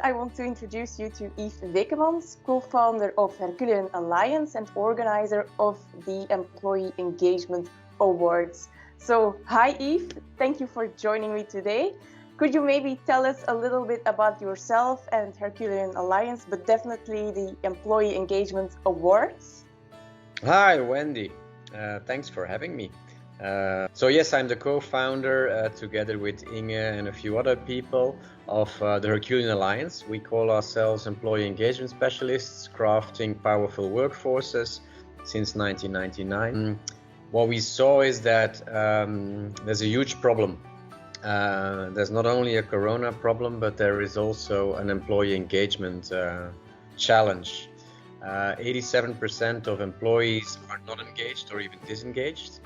I want to introduce you to Yves Wekemans, co-founder of Herculean Alliance and organizer of the Employee Engagement Awards. So, hi Yves, thank you for joining me today. Could you maybe tell us a little bit about yourself and Herculean Alliance, but definitely the Employee Engagement Awards? Hi, Wendy. Thanks for having me. So yes, I'm the co-founder together with Inge and a few other people of the Herculean Alliance. We call ourselves employee engagement specialists, crafting powerful workforces since 1999. What we saw is that there's a huge problem. There's not only a corona problem, but there is also an employee engagement challenge. 87% of employees are not engaged or even disengaged,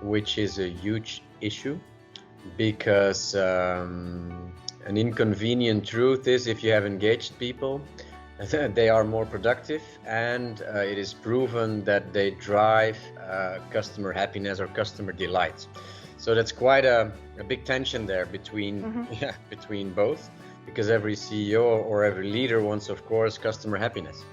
which is a huge issue because an inconvenient truth is if you have engaged people, they are more productive, and it is proven that they drive customer happiness or customer delight. So that's quite a big tension there between between both, because every CEO or every leader wants, of course, customer happiness.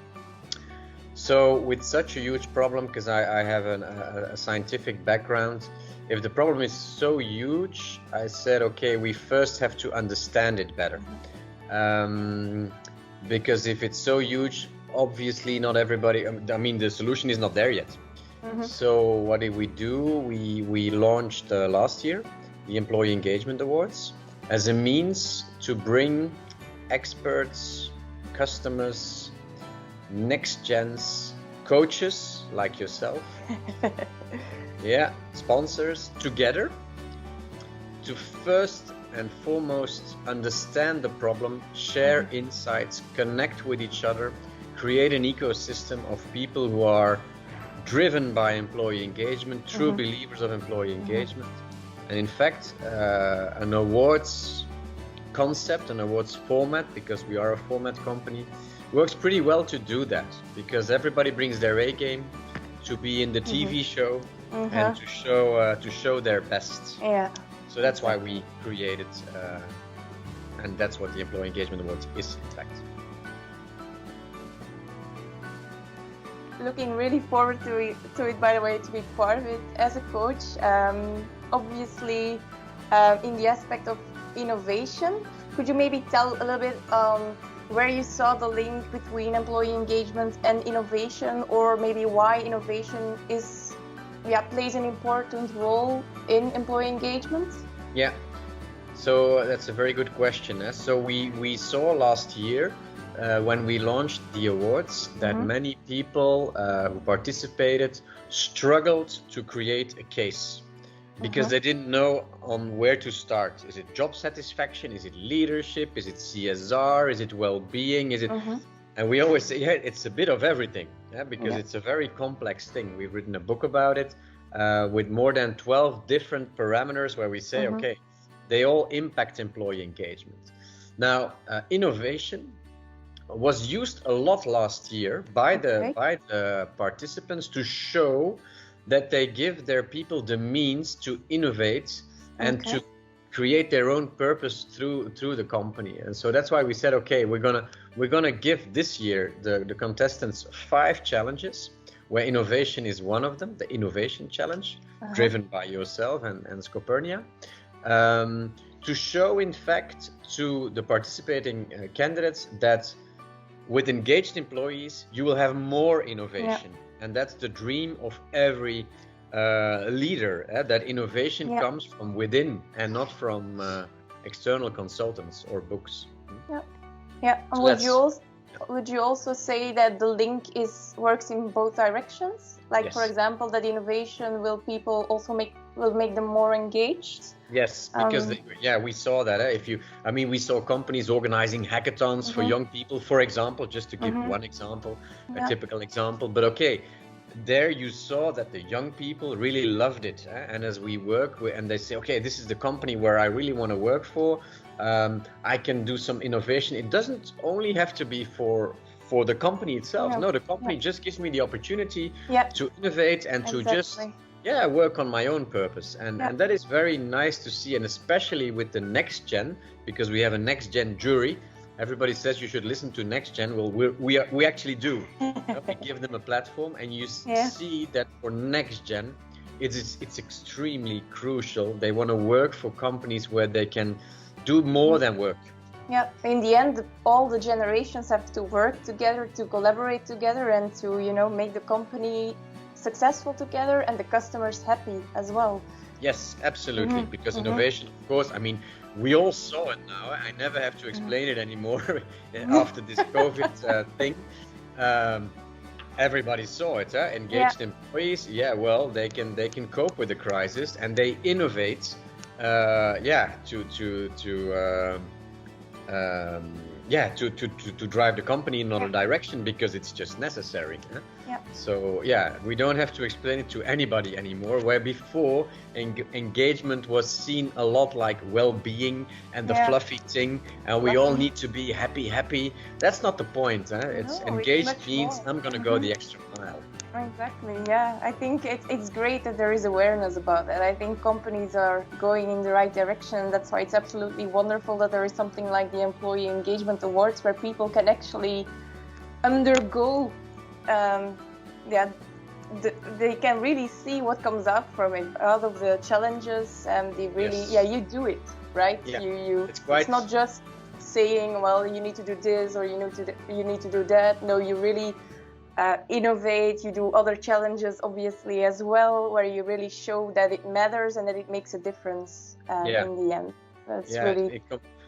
So with such a huge problem, because I have a scientific background, if the problem is so huge, I said, okay, we first have to understand it better. Because if it's so huge, obviously not everybody, I mean, the solution is not there yet. So what did we do? We launched last year the Employee Engagement Awards as a means to bring experts, customers, next gens, coaches like yourself, sponsors together to first and foremost understand the problem, share insights, connect with each other, create an ecosystem of people who are driven by employee engagement, true believers of employee engagement. And in fact, an awards concept, an awards format, because we are a format company, works pretty well to do that, because everybody brings their A game to be in the TV show and to show their best. So that's why we created, and that's what the Employee Engagement Awards is, in fact. Looking really forward to it, by the way, to be part of it as a coach. Obviously, in the aspect of innovation, could you maybe tell a little bit where you saw the link between employee engagement and innovation, or maybe why innovation plays an important role in employee engagement? Yeah, so that's a very good question. So we saw last year when we launched the awards that many people who participated struggled to create a case, because they didn't know on where to start. Is it job satisfaction? Is it leadership? Is it CSR? Is it well-being? Is it? And we always say, it's a bit of everything, because it's a very complex thing. We've written a book about it with more than 12 different parameters where we say, okay, they all impact employee engagement. Now, innovation was used a lot last year by the participants to show that they give their people the means to innovate and to create their own purpose through the company. And so that's why we said, okay, we're gonna give this year the contestants 5 challenges, where innovation is one of them, the innovation challenge, driven by yourself and Scopernia, to show, in fact, to the participating candidates that with engaged employees, you will have more innovation. And that's the dream of every leader, that innovation comes from within and not from external consultants or books. So would you also say that the link works in both directions? Like, for example, that innovation will make them more engaged? Yes, because we saw that. We saw companies organizing hackathons for young people, for example, just to give one example, a typical example. But okay, there you saw that the young people really loved it. And as we work with, and they say, okay, this is the company where I really want to work for. I can do some innovation. It doesn't only have to be for the company itself. No, the company just gives me the opportunity to innovate and to just work on my own purpose. And that is very nice to see, and especially with the next gen, because we have a next gen jury. everybody says you should listen to Next Gen. Well, we actually do. We give them a platform, and you see that for Next Gen, it's extremely crucial. They want to work for companies where they can do more than work. Yeah, in the end, all the generations have to work together, to collaborate together, and to, you know, make the company successful together and the customers happy as well. Yes, absolutely. Because innovation, of course, I mean, we all saw it now. I never have to explain it anymore after this COVID thing. Everybody saw it. Engaged employees, well, they can cope with the crisis, and they innovate. To drive the company in another direction, because it's just necessary. So we don't have to explain it to anybody anymore, where before engagement was seen a lot like well-being and the fluffy thing, and we all need to be happy. That's not the point. It's engaged means I'm gonna go the extra mile. Exactly, yeah. I think it's great that there is awareness about that. I think companies are going in the right direction. That's why it's absolutely wonderful that there is something like the Employee Engagement Awards, where people can actually undergo, they can really see what comes out from it, out of the challenges, and they really, you do it, right? Yeah. It's not just saying, well, you need to do this or you need to do that. No, you really innovate, you do other challenges obviously as well, where you really show that it matters and that it makes a difference in the end. That's really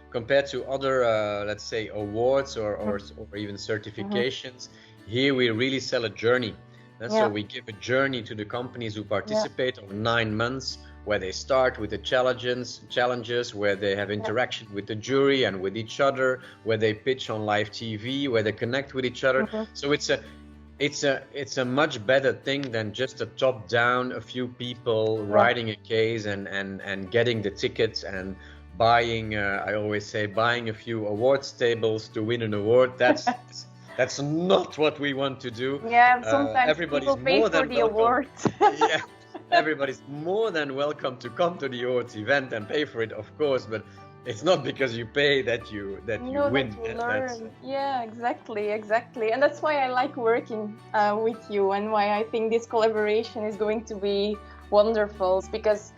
compared to other let's say awards or even certifications. Here we really sell a journey, and so we give a journey to the companies who participate over 9 months, where they start with the challenges, where they have interaction with the jury and with each other, where they pitch on live TV, where they connect with each other. So it's a much better thing than just a top down, a few people writing a case and getting the tickets and buying, I always say, buying a few awards tables to win an award. That's not what we want to do. Yeah, sometimes people pay for the award. Everybody's more than welcome to come to the awards event and pay for it, of course, but it's not because you pay that you win. That you learn. Yeah, exactly. And that's why I like working with you, and why I think this collaboration is going to be wonderful, because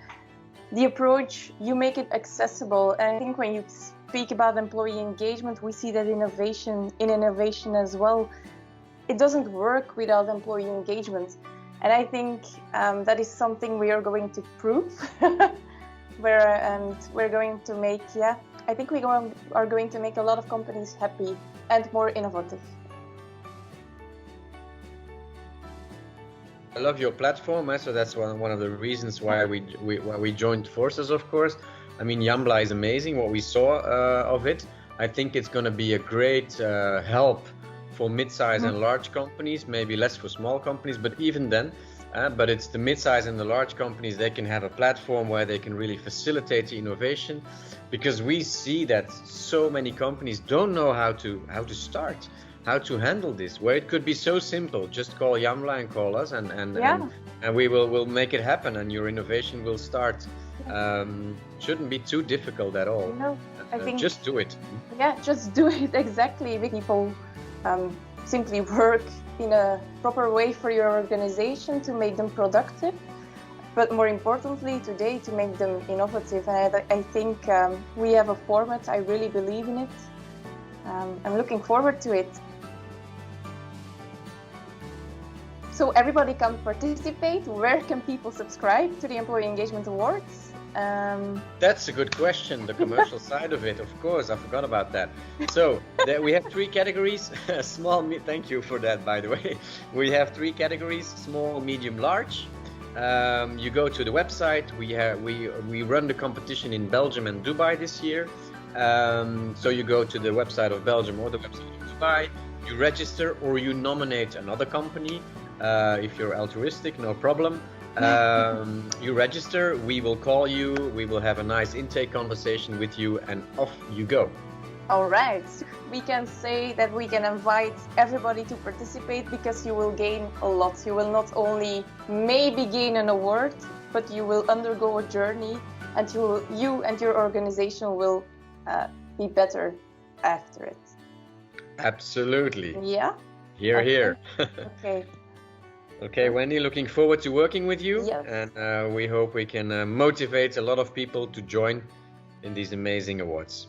the approach, you make it accessible. And I think when you speak about employee engagement, we see that innovation as well. It doesn't work without employee engagement. And I think that is something we are going to prove. We're going to make, I think we are going to make a lot of companies happy and more innovative. I love your platform, so that's one of the reasons why we joined forces, of course. I mean, Yambla is amazing, what we saw of it. I think it's going to be a great help for mid-size and large companies, maybe less for small companies, but even then, but it's the mid-size and the large companies, they can have a platform where they can really facilitate the innovation, because we see that so many companies don't know how to start, how to handle this, where it could be so simple. Just call Yambla and call us, and we will make it happen, and your innovation will start. Shouldn't be too difficult at all. No, I think just do it. Yeah, just do it. Exactly. People simply work in a proper way for your organization to make them productive, but more importantly today, to make them innovative. And I think we have a format. I really believe in it. I'm looking forward to it. So everybody can participate. Where can people subscribe to the Employee Engagement Awards? That's a good question. The commercial side of it, of course, I forgot about that. So we have 3 categories. Thank you for that, by the way. We have 3 categories: small, medium, large. You go to the website. We run the competition in Belgium and Dubai this year. So you go to the website of Belgium or the website of Dubai. You register or you nominate another company. If you're altruistic, no problem. You register, we will call you, we will have a nice intake conversation with you, and off you go. All right. We can say that we can invite everybody to participate, because you will gain a lot. You will not only maybe gain an award, but you will undergo a journey, and you and your organization will be better after it. Absolutely. Yeah? Here, Okay. here. Okay. Okay, Wendy, looking forward to working with you. Yes. And we hope we can motivate a lot of people to join in these amazing awards.